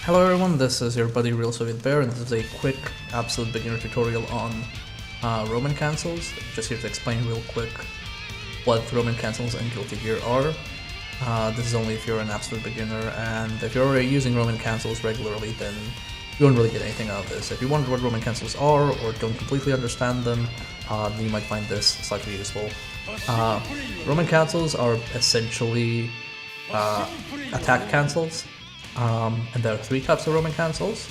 Hello everyone, this is your buddy Real Soviet Bear, and this is a quick, absolute beginner tutorial on Roman cancels. Just here to explain real quick what Roman cancels and Guilty Gear are. This is only if you're an absolute beginner, and if you're already using Roman cancels regularly, then you won't really get anything out of this. If you wonder what Roman cancels are, or don't completely understand them, then you might find this slightly useful. Roman cancels are essentially attack cancels. And there are three types of Roman cancels: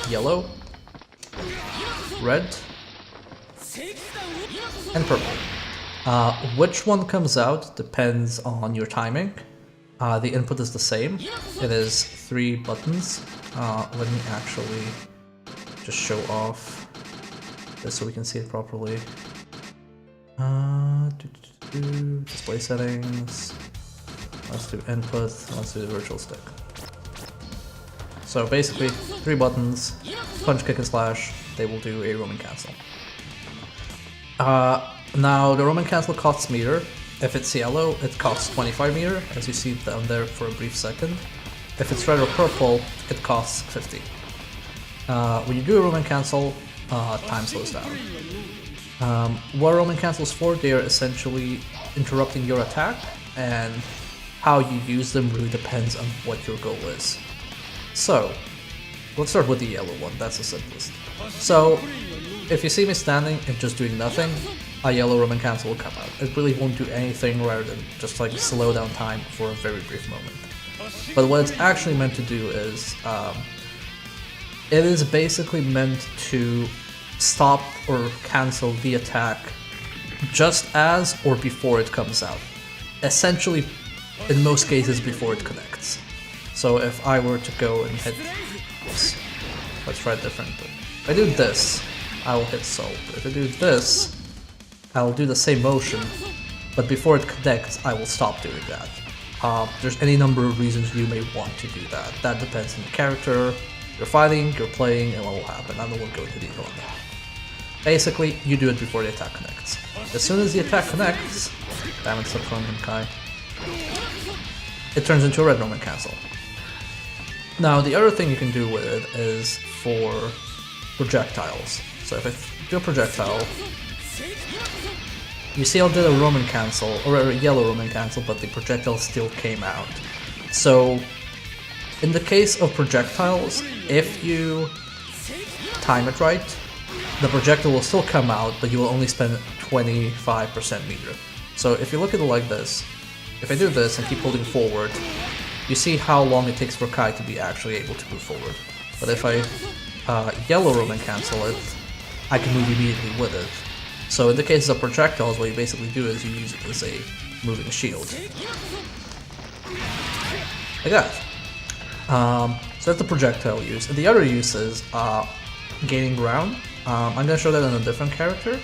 yellow, red, and purple. Which one comes out depends on your timing. The input is the same. It is 3 buttons. Let me actually just show off this so we can see it properly. Display settings. Let's do input, let's do the virtual stick. So basically, 3 buttons, punch, kick, and slash, they will do a Roman cancel. Now, the Roman cancel costs meter. If it's yellow, it costs 25 meter, as you see down there for a brief second. If it's red or purple, it costs 50. When you do a Roman cancel, time slows down. What Roman cancels for, they are essentially interrupting your attack, and how you use them really depends on what your goal is. So, let's start with the yellow one, that's the simplest. So, if you see me standing and just doing nothing, a yellow Roman cancel will come out. It really won't do anything rather than just like slow down time for a very brief moment. But what it's actually meant to do is, it is basically meant to stop or cancel the attack just as or before it comes out. Essentially, in most cases before it connects. So if I were to go and hit this, let's try it differently. If I do this, I will hit salt. If I do this, I will do the same motion, but before it connects, I will stop doing that. There's any number of reasons you may want to do that. That depends on the character you're fighting, you're playing, and what will happen. I won't go into detail on that. Basically, you do it before the attack connects. As soon as the attack connects, damn it, stop from him, Kai. It turns into a red Roman cancel. Now, the other thing you can do with it is for projectiles. So if I do a projectile, you see I did a Roman cancel, or a yellow Roman cancel, but the projectile still came out. So, in the case of projectiles, if you time it right, the projectile will still come out, but you will only spend 25% meter. So if you look at it like this, if I do this and keep holding forward, you see how long it takes for Kai to be actually able to move forward. But if I yellow Roman cancel it, I can move immediately with it. So in the case of projectiles, what you basically do is you use it as a moving shield. Like that. So that's the projectile use. And the other use is gaining ground. I'm going to show that in a different character.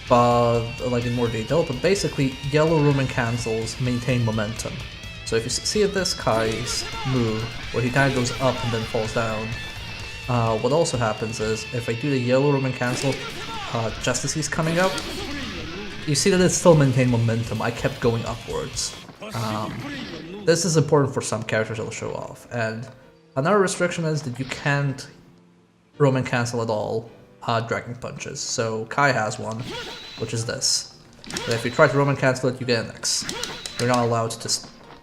But like in more detail, but basically yellow Roman cancels maintain momentum. So if you see this Kai's move, where he kind of goes up and then falls down, what also happens is, if I do the yellow Roman cancel just as he's coming up, you see that it still maintained momentum. I kept going upwards. This is important for some characters I'll show off. And another restriction is that you can't Roman cancel at all Dragon Punches. So Kai has one, which is this. And if you try to Roman cancel it, you get an X. You're not allowed to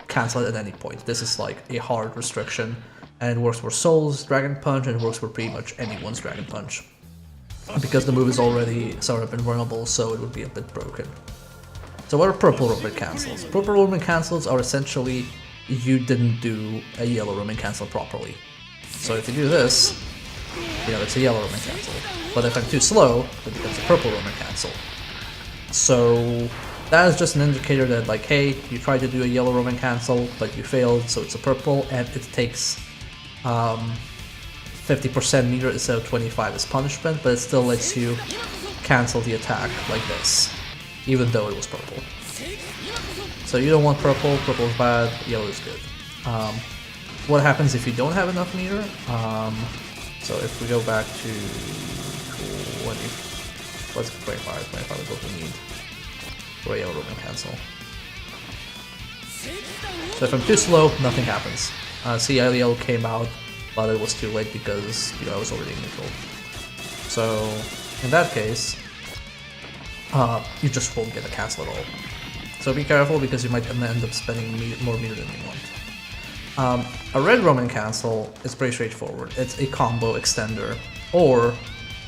cancel it at any point. This is like a hard restriction, and it works for Soul's Dragon Punch, and it works for pretty much anyone's Dragon Punch. Because the move is already sort of invulnerable, so it would be a bit broken. So what are purple Roman cancels? Purple Roman cancels are essentially you didn't do a yellow Roman cancel properly. So if you do this, you know, it's a yellow Roman cancel. But if I'm too slow, it becomes a purple Roman cancel. So that is just an indicator that, like, hey, you tried to do a yellow Roman cancel, but you failed, so it's a purple, and it takes 50% meter instead of 25 as punishment, but it still lets you cancel the attack like this, even though it was purple. So you don't want purple, purple is bad, yellow is good. What happens if you don't have enough meter? So if we go back to 20, what's 25 is what we need for a yellow Roman cancel. So if I'm too slow, nothing happens. See, yellow came out, but it was too late because, you know, I was already in neutral. So in that case, you just won't get a cancel at all. So be careful because you might end up spending more meter than you want. A red Roman cancel is pretty straightforward. It's a combo extender, or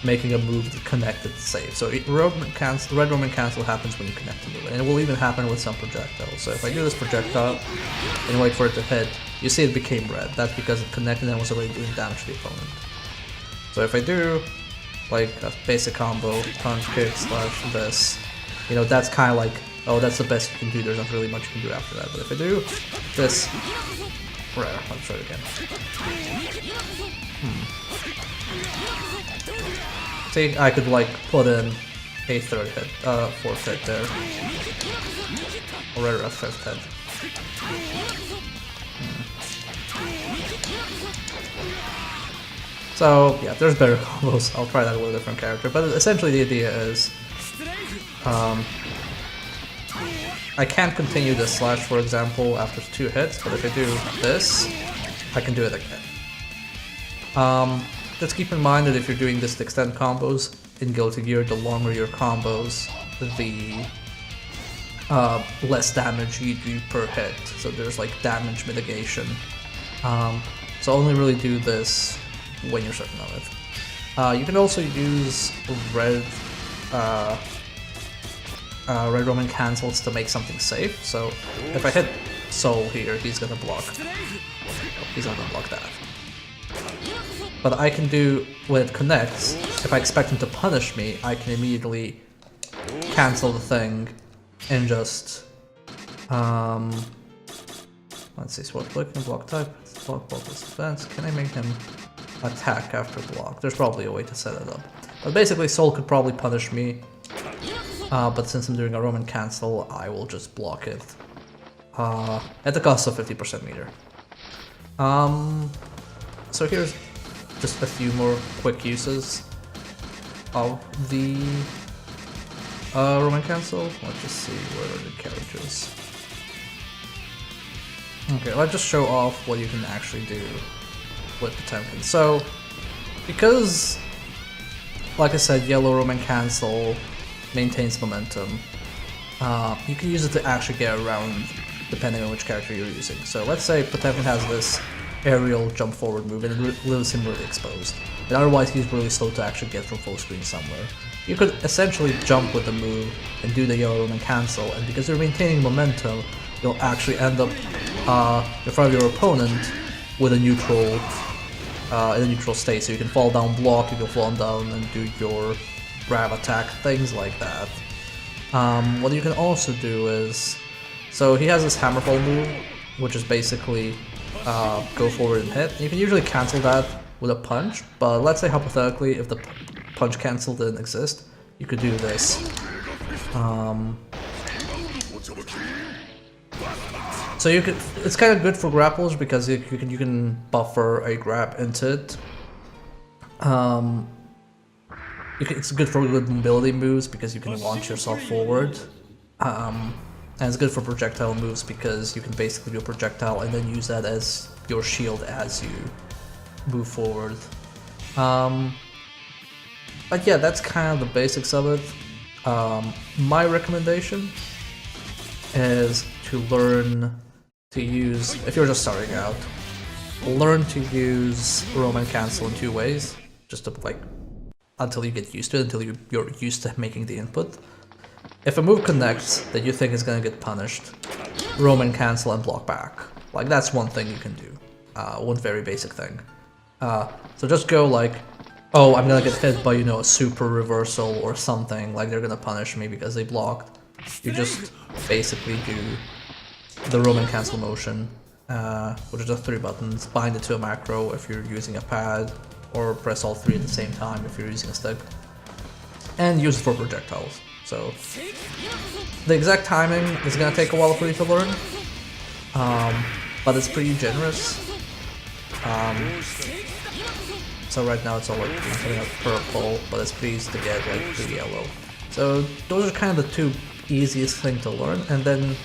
making a move to connect it safe. So red Roman cancel happens when you connect the move, and it will even happen with some projectiles. So if I do this projectile and wait for it to hit, you see it became red. That's because it connected and was already doing damage to the opponent. So if I do like a basic combo, punch, kick, slash, this, you know, that's kind of like, oh, that's the best you can do, there's not really much you can do after that. But if I do this, rare, I'll try it again. See, I could like put in a third hit, fourth hit there. Or rather a fifth hit. So yeah, there's better combos. I'll try that with a different character. But essentially the idea is I can't continue this slash, for example, after 2 hits, but if I do this, I can do it again. Just keep in mind that if you're doing this to extend combos in Guilty Gear, the longer your combos, the less damage you do per hit. So there's like damage mitigation. So only really do this when you're certain of it. You can also use red Roman cancels to make something safe. So if I hit Soul here, he's gonna block. He's not gonna block that. But I can do, when it connects, if I expect him to punish me, I can immediately cancel the thing and just let's see, sword click and block type, block plus defense. Can I make him attack after block? There's probably a way to set it up. But basically Soul could probably punish me, but since I'm doing a Roman cancel, I will just block it at the cost of 50% meter. So here's just a few more quick uses of the Roman cancel. Let's just see, where are the characters? Okay, let's just show off what you can actually do with Potemkin. So, because, like I said, yellow Roman cancel maintains momentum, you can use it to actually get around depending on which character you're using. So let's say Potemkin has this aerial jump forward move and it leaves him really exposed. And otherwise he's really slow to actually get from full screen somewhere. You could essentially jump with the move and do the yellow Roman cancel, and because you're maintaining momentum, you'll actually end up in front of your opponent with a neutral in a neutral state. So you can fall down block, you can fall down and do your grab attack, things like that. What you can also do is, so he has this hammerfall move, which is basically go forward and hit. You can usually cancel that with a punch, but let's say hypothetically if the punch cancel didn't exist, you could do this. So you could, it's kind of good for grapplers because you can buffer a grab into it. It's good for good mobility moves because you can launch yourself forward. And it's good for projectile moves because you can basically do a projectile and then use that as your shield as you move forward. But yeah, that's kind of the basics of it. My recommendation is to learn to use, if you're just starting out, learn to use Roman cancel in 2 ways, just to like, until you get used to it, until you're used to making the input. If a move connects that you think is gonna get punished, Roman cancel and block back. Like, that's one thing you can do. One very basic thing. So just go like, oh, I'm gonna get hit by, you know, a super reversal or something, like they're gonna punish me because they blocked. You just basically do the Roman cancel motion, which is just 3 buttons, bind it to a macro if you're using a pad, or press all 3 at the same time if you're using a stick, and use it for projectiles. So the exact timing is gonna take a while for you to learn, but it's pretty generous. So right now it's all like coming up purple, but it's pretty easy to get like the yellow. So those are kind of the 2 easiest things to learn, and then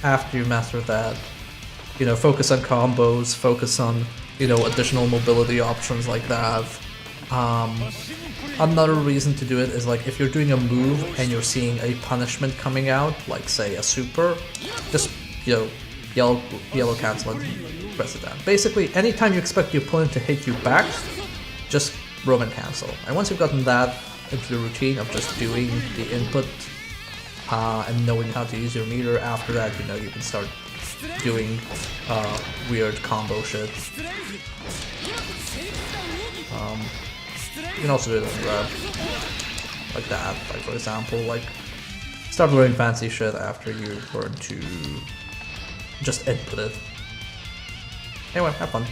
after you master that, you know, focus on combos, focus on, you know, additional mobility options like that. Another reason to do it is like if you're doing a move and you're seeing a punishment coming out, like say a super, just, you know, yellow cancel and press it down. Basically, anytime you expect your opponent to hit you back, just Roman cancel. And once you've gotten that into the routine of just doing the input and knowing how to use your meter, after that, you know, you can start doing weird combo shit. You can also do it on grab, like that, like for example, like start learning fancy shit after you learn to just input it. Anyway, have fun.